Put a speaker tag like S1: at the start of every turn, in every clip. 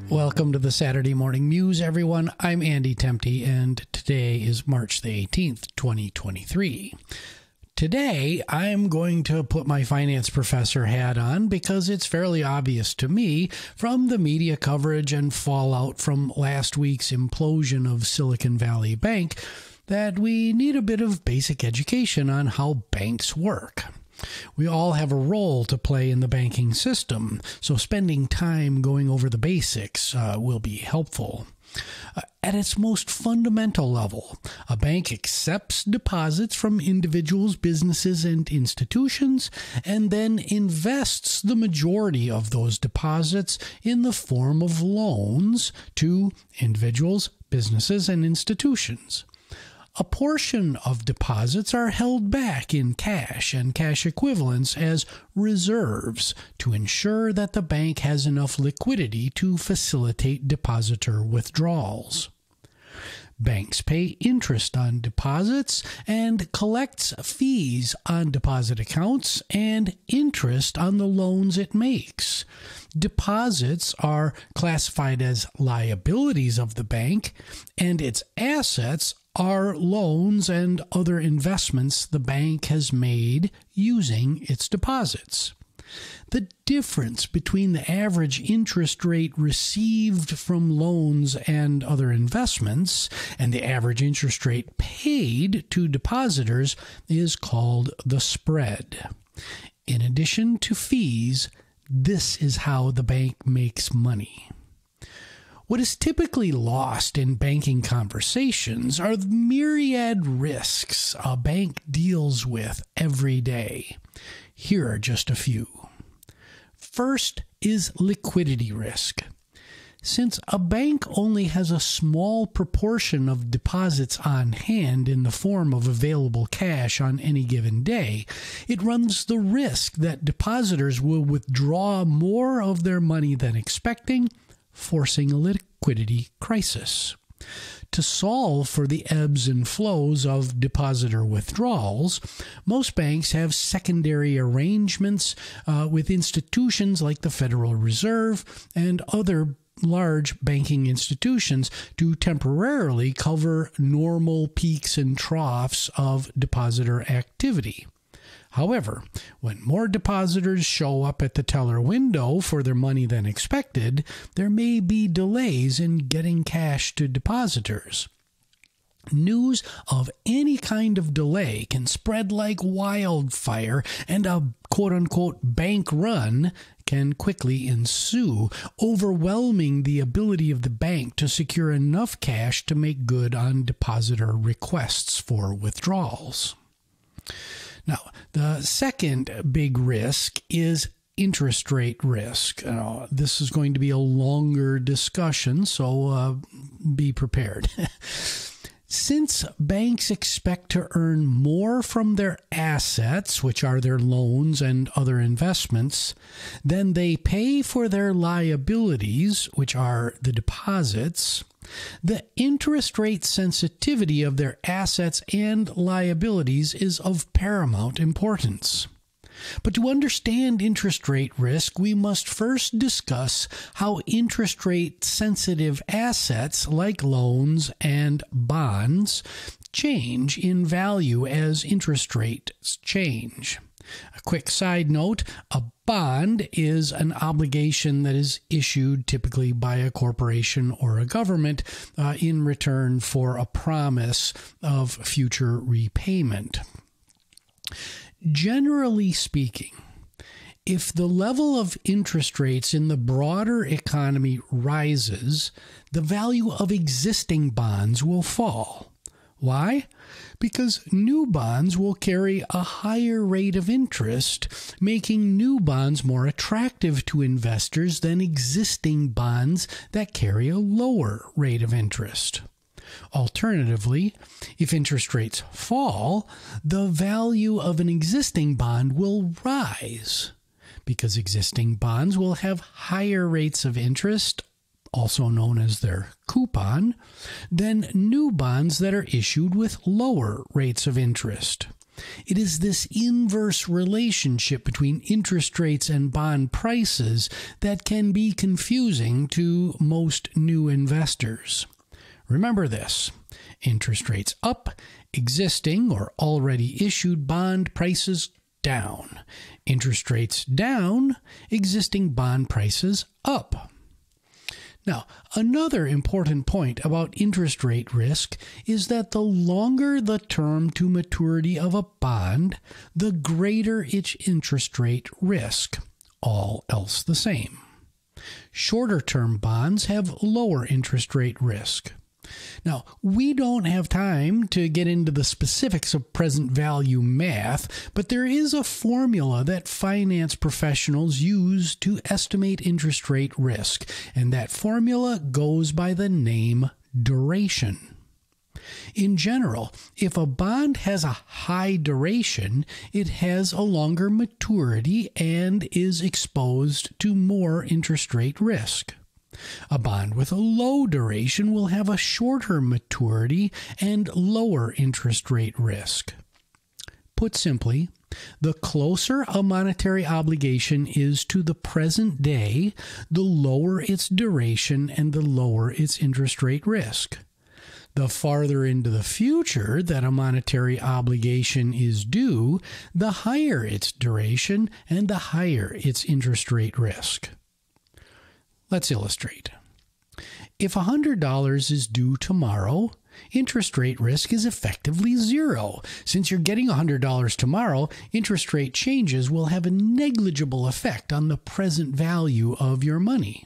S1: Welcome to the Saturday Morning Muse, everyone. I'm Andy Tempty, and today is March the 18th, 2023. Today, I'm going to put my finance professor hat on because it's fairly obvious to me from the media coverage and fallout from last week's implosion of Silicon Valley Bank that we need a bit of basic education on how banks work. We all have a role to play in the banking system, so spending time going over the basics will be helpful. At its most fundamental level, a bank accepts deposits from individuals, businesses, and institutions, and then invests the majority of those deposits in the form of loans to individuals, businesses, and institutions. A portion of deposits are held back in cash and cash equivalents as reserves to ensure that the bank has enough liquidity to facilitate depositor withdrawals. Banks pay interest on deposits and collects fees on deposit accounts and interest on the loans it makes. Deposits are classified as liabilities of the bank, and its assets are loans and other investments the bank has made using its deposits. The difference between the average interest rate received from loans and other investments and the average interest rate paid to depositors is called the spread. In addition to fees, this is how the bank makes money. What is typically lost in banking conversations are the myriad risks a bank deals with every day. Here are just a few. First is liquidity risk. Since a bank only has a small proportion of deposits on hand in the form of available cash on any given day, it runs the risk that depositors will withdraw more of their money than expecting, forcing a liquidity crisis. To solve for the ebbs and flows of depositor withdrawals, most banks have secondary arrangements with institutions like the Federal Reserve and other large banking institutions to temporarily cover normal peaks and troughs of depositor activity. However, when more depositors show up at the teller window for their money than expected, there may be delays in getting cash to depositors. News of any kind of delay can spread like wildfire, and a quote-unquote bank run can quickly ensue, overwhelming the ability of the bank to secure enough cash to make good on depositor requests for withdrawals. Now, the second big risk is interest rate risk. This is going to be a longer discussion, so be prepared. Since banks expect to earn more from their assets, which are their loans and other investments, than they pay for their liabilities, which are the deposits, the interest rate sensitivity of their assets and liabilities is of paramount importance. But to understand interest rate risk, we must first discuss how interest rate sensitive assets like loans and bonds change in value as interest rates change. A quick side note, a bond is an obligation that is issued typically by a corporation or a government in return for a promise of future repayment. Generally speaking, if the level of interest rates in the broader economy rises, the value of existing bonds will fall. Why? Because new bonds will carry a higher rate of interest, making new bonds more attractive to investors than existing bonds that carry a lower rate of interest. Alternatively, if interest rates fall, the value of an existing bond will rise because existing bonds will have higher rates of interest, also known as their coupon, than new bonds that are issued with lower rates of interest. It is this inverse relationship between interest rates and bond prices that can be confusing to most new investors. Remember this: interest rates up, existing or already issued bond prices down. Interest rates down, existing bond prices up. Now, another important point about interest rate risk is that the longer the term to maturity of a bond, the greater its interest rate risk, all else the same. Shorter term bonds have lower interest rate risk. Now, we don't have time to get into the specifics of present value math, but there is a formula that finance professionals use to estimate interest rate risk, and that formula goes by the name duration. In general, if a bond has a high duration, it has a longer maturity and is exposed to more interest rate risk. A bond with a low duration will have a shorter maturity and lower interest rate risk. Put simply, the closer a monetary obligation is to the present day, the lower its duration and the lower its interest rate risk. The farther into the future that a monetary obligation is due, the higher its duration and the higher its interest rate risk. Let's illustrate. If $100 is due tomorrow, interest rate risk is effectively zero. Since you're getting $100 tomorrow, interest rate changes will have a negligible effect on the present value of your money.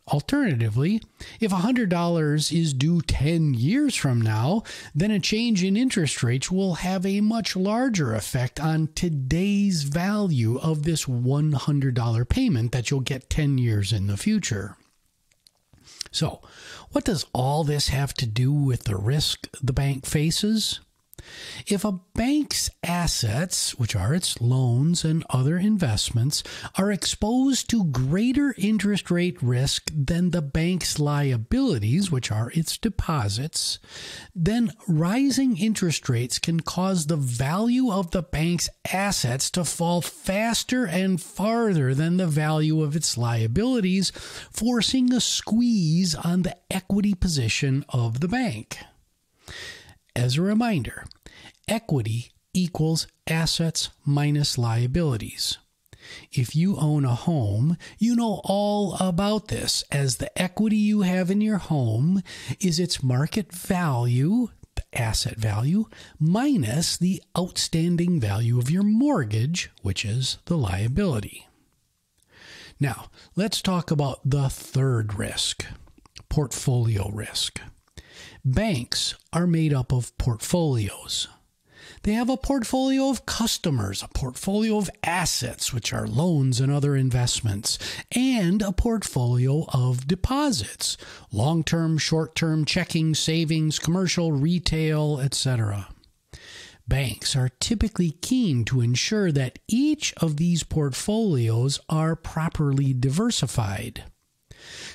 S1: Alternatively, if $100 is due 10 years from now, then a change in interest rates will have a much larger effect on today's value of this $100 payment that you'll get 10 years in the future. So, what does all this have to do with the risk the bank faces? If a bank's assets, which are its loans and other investments, are exposed to greater interest rate risk than the bank's liabilities, which are its deposits, then rising interest rates can cause the value of the bank's assets to fall faster and farther than the value of its liabilities, forcing a squeeze on the equity position of the bank. As a reminder, equity equals assets minus liabilities. If you own a home, you know all about this, as the equity you have in your home is its market value, the asset value, minus the outstanding value of your mortgage, which is the liability. Now, let's talk about the third risk, portfolio risk. Banks are made up of portfolios. They have a portfolio of customers, a portfolio of assets, which are loans and other investments, and a portfolio of deposits, long-term, short-term, checking, savings, commercial, retail, etc. Banks are typically keen to ensure that each of these portfolios are properly diversified.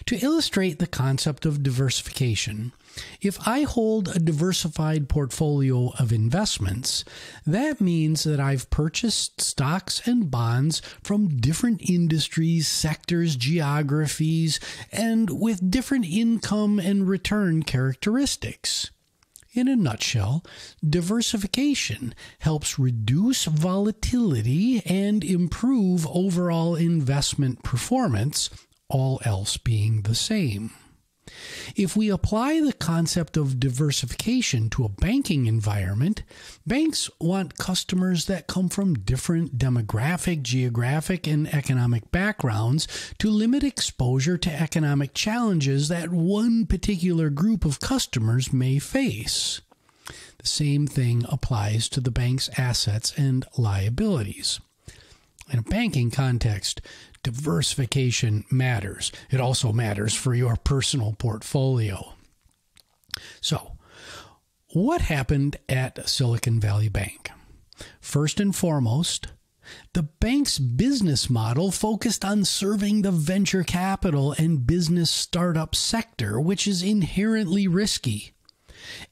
S1: To illustrate the concept of diversification, if I hold a diversified portfolio of investments, that means that I've purchased stocks and bonds from different industries, sectors, geographies, and with different income and return characteristics. In a nutshell, diversification helps reduce volatility and improve overall investment performance, all else being the same. If we apply the concept of diversification to a banking environment, banks want customers that come from different demographic, geographic, and economic backgrounds to limit exposure to economic challenges that one particular group of customers may face. The same thing applies to the bank's assets and liabilities. In a banking context, diversification matters. It also matters for your personal portfolio. So, what happened at Silicon Valley Bank? First and foremost, the bank's business model focused on serving the venture capital and business startup sector, which is inherently risky.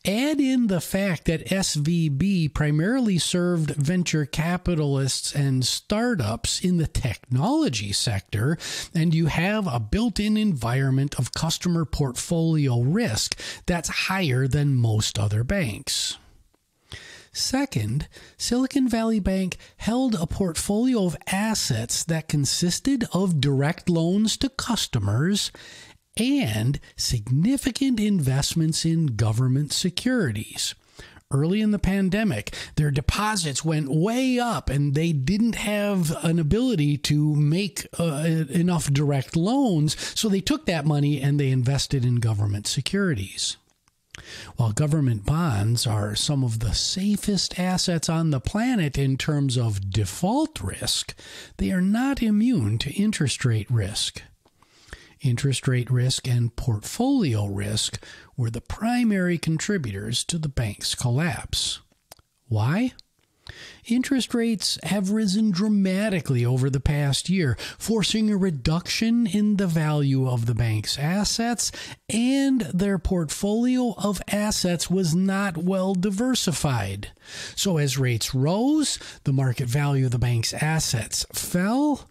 S1: Add in the fact that SVB primarily served venture capitalists and startups in the technology sector, and you have a built-in environment of customer portfolio risk that's higher than most other banks. Second, Silicon Valley Bank held a portfolio of assets that consisted of direct loans to customers and significant investments in government securities. Early in the pandemic, their deposits went way up and they didn't have an ability to make enough direct loans, so they took that money and they invested in government securities. While government bonds are some of the safest assets on the planet in terms of default risk, they are not immune to interest rate risk. Interest rate risk and portfolio risk were the primary contributors to the bank's collapse. Why? Interest rates have risen dramatically over the past year, forcing a reduction in the value of the bank's assets, and their portfolio of assets was not well diversified. So as rates rose, the market value of the bank's assets fell.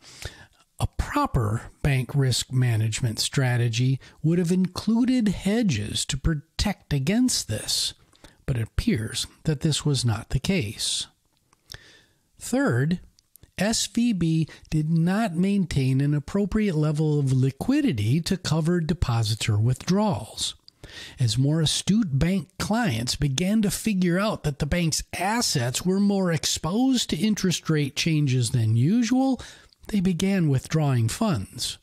S1: A proper bank risk management strategy would have included hedges to protect against this, but it appears that this was not the case. Third, SVB did not maintain an appropriate level of liquidity to cover depositor withdrawals. As more astute bank clients began to figure out that the bank's assets were more exposed to interest rate changes than usual, they began withdrawing funds.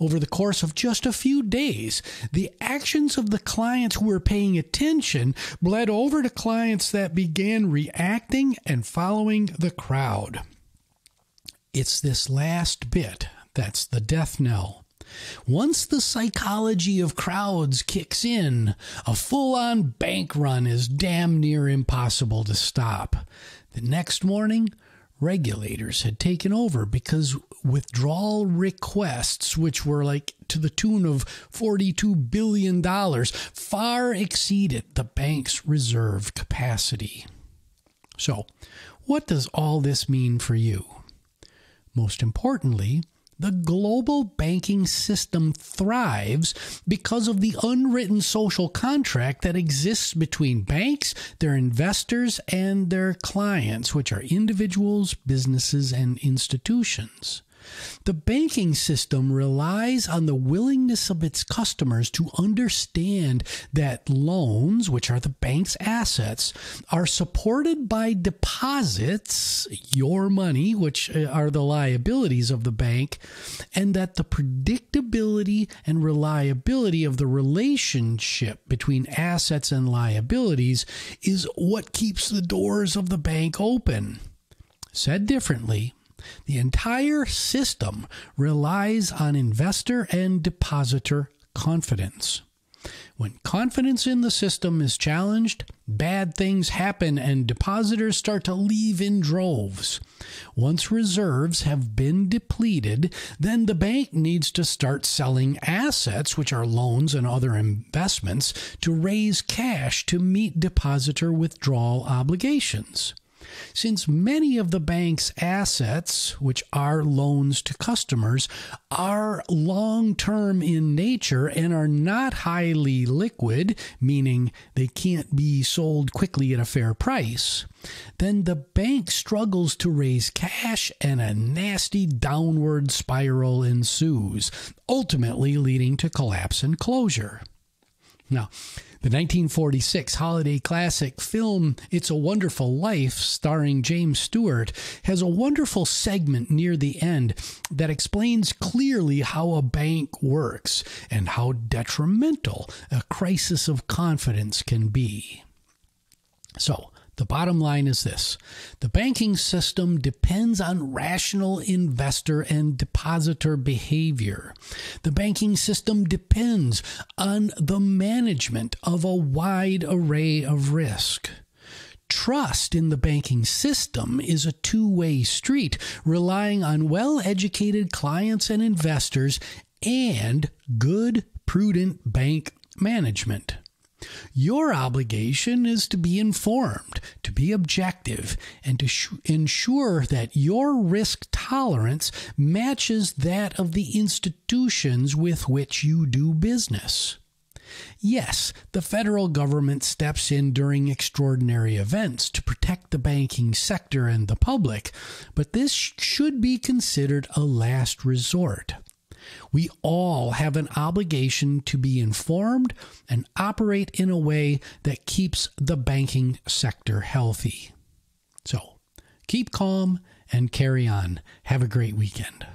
S1: Over the course of just a few days, the actions of the clients who were paying attention bled over to clients that began reacting and following the crowd. It's this last bit that's the death knell. Once the psychology of crowds kicks in, a full-on bank run is damn near impossible to stop. The next morning, regulators had taken over because withdrawal requests, which were like to the tune of $42 billion, far exceeded the bank's reserve capacity. So, what does all this mean for you? Most importantly, the global banking system thrives because of the unwritten social contract that exists between banks, their investors, and their clients, which are individuals, businesses, and institutions. The banking system relies on the willingness of its customers to understand that loans, which are the bank's assets, are supported by deposits, your money, which are the liabilities of the bank, and that the predictability and reliability of the relationship between assets and liabilities is what keeps the doors of the bank open. Said differently, the entire system relies on investor and depositor confidence. When confidence in the system is challenged, bad things happen and depositors start to leave in droves. Once reserves have been depleted, then the bank needs to start selling assets, which are loans and other investments, to raise cash to meet depositor withdrawal obligations. Since many of the bank's assets, which are loans to customers, are long-term in nature and are not highly liquid, meaning they can't be sold quickly at a fair price, then the bank struggles to raise cash and a nasty downward spiral ensues, ultimately leading to collapse and closure. Now, the 1946 holiday classic film It's a Wonderful Life, starring James Stewart, has a wonderful segment near the end that explains clearly how a bank works and how detrimental a crisis of confidence can be. So, the bottom line is this: the banking system depends on rational investor and depositor behavior. The banking system depends on the management of a wide array of risk. Trust in the banking system is a two-way street, relying on well-educated clients and investors and good, prudent bank management. Your obligation is to be informed, to be objective, and to ensure that your risk tolerance matches that of the institutions with which you do business. Yes, the federal government steps in during extraordinary events to protect the banking sector and the public, but this should be considered a last resort. We all have an obligation to be informed and operate in a way that keeps the banking sector healthy. So, keep calm and carry on. Have a great weekend.